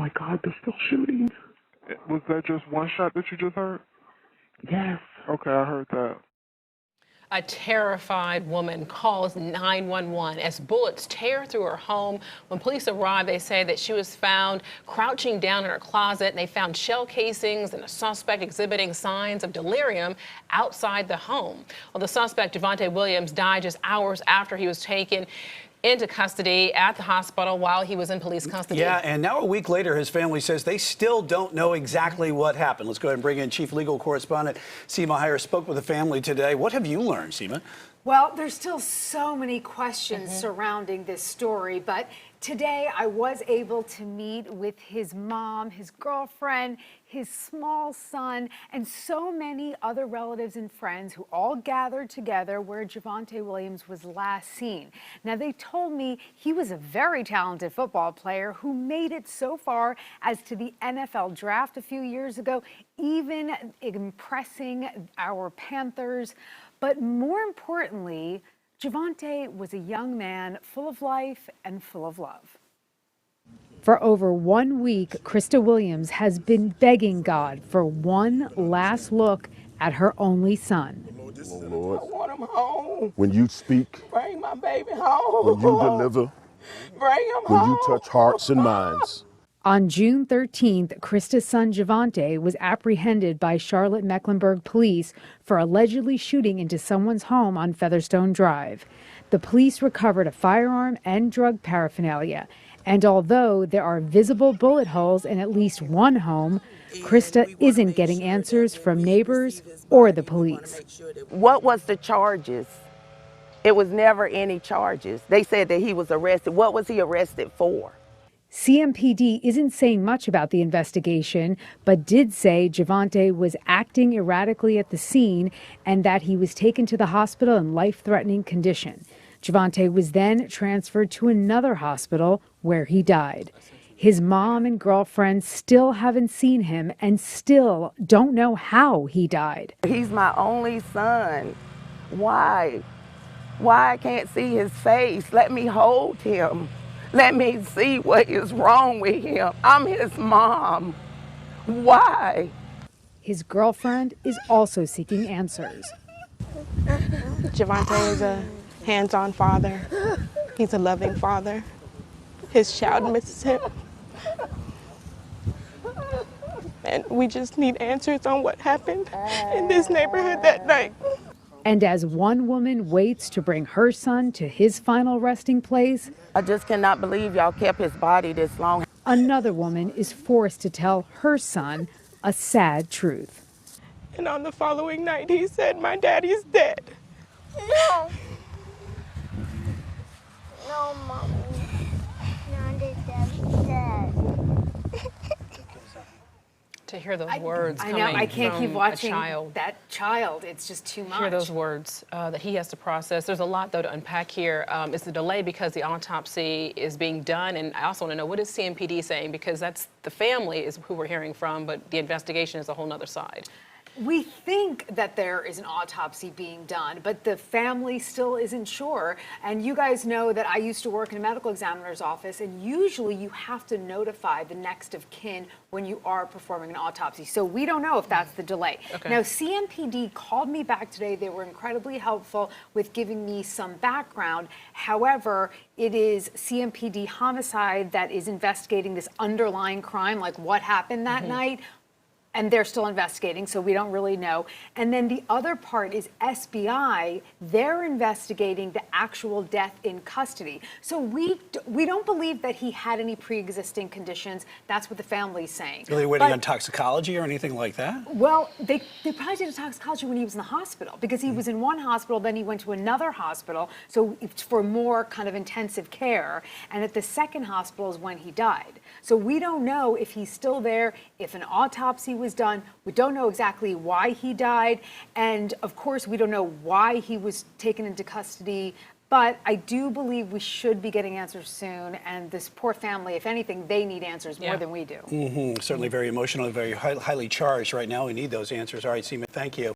my God, they're still shooting. Was that just one shot that you just heard? Yes. Okay, I heard that. A terrified woman calls 911 as bullets tear through her home. When police arrive, they say that she was found crouching down in her closet, and they found shell casings and a suspect exhibiting signs of delirium outside the home. Well, the suspect, Javonte Williams, died just hours after he was taken into custody at the hospital while he was in police custody. Yeah, and now a week later, his family says they still don't know exactly what happened. Let's go ahead and bring in Chief Legal Correspondent Seema Hire. Spoke with the family today. What have you learned, Seema? Well, there's still so many questions surrounding this story, but today I was able to meet with his mom, his girlfriend, his small son, and so many other relatives and friends who all gathered together where Javonte Williams was last seen. Now, they told me he was a very talented football player who made it so far as to the NFL draft a few years ago, even impressing our Panthers. But more importantly, Javonte was a young man full of life and full of love. For over 1 week, Krista Williams has been begging God for one last look at her only son. Oh, Lord. I want him home. When you speak, Bring my baby home. when you deliver, Bring him when home. you touch hearts and minds. On June 13th, Krista's son Javonte was apprehended by Charlotte Mecklenburg police for allegedly shooting into someone's home on Featherstone Drive. The police recovered a firearm and drug paraphernalia. And although there are visible bullet holes in at least one home, Krista isn't getting answers from neighbors or the police. What was the charges? It was never any charges. They said that he was arrested. What was he arrested for? CMPD isn't saying much about the investigation, but did say Javonte was acting erratically at the scene and that he was taken to the hospital in life-threatening condition. Javonte was then transferred to another hospital where he died. His mom and girlfriend still haven't seen him and still don't know how he died. He's my only son. Why? Why I can't see his face? Let me hold him. Let me see what is wrong with him. I'm his mom. Why? His girlfriend is also seeking answers. Javonte is a hands-on father. He's a loving father. His child misses him. And we just need answers on what happened in this neighborhood that night. And as one woman waits to bring her son to his final resting place, I just cannot believe y'all kept his body this long. another woman is forced to tell her son a sad truth. And on the following night, he said, "My daddy's dead." No. No, Mommy. No, daddy's dead. To hear those words I coming know, I can't keep from watching a child. that child. It's just too much. Hear those words that he has to process. There's a lot, though, to unpack here. It's the delay because the autopsy is being done. And I also want to know, what is CMPD saying? Because that's the family is who we're hearing from, but the investigation is a whole nother side. We think that there is an autopsy being done, but the family still isn't sure. And you guys know that I used to work in a medical examiner's office, and usually you have to notify the next of kin when you are performing an autopsy. So we don't know if that's the delay. Okay. Now, CMPD called me back today. They were incredibly helpful with giving me some background. However, it is CMPD homicide that is investigating this underlying crime, like what happened that night. And they're still investigating, so we don't really know. And then the other part is SBI. They're investigating the actual death in custody. So we don't believe that he had any pre-existing conditions. That's what the family's saying. Are they waiting on toxicology or anything like that? Well, they probably did a toxicology when he was in the hospital, because he was in one hospital, then he went to another hospital, so it's for more kind of intensive care. And at the second hospital is when he died. So we don't know if he's still there, if an autopsy was done. We don't know exactly why he died. And of course, we don't know why he was taken into custody. But I do believe we should be getting answers soon. And this poor family, if anything, they need answers more than we do. Certainly very emotional, very highly charged right now. We need those answers. All right, Seema, thank you.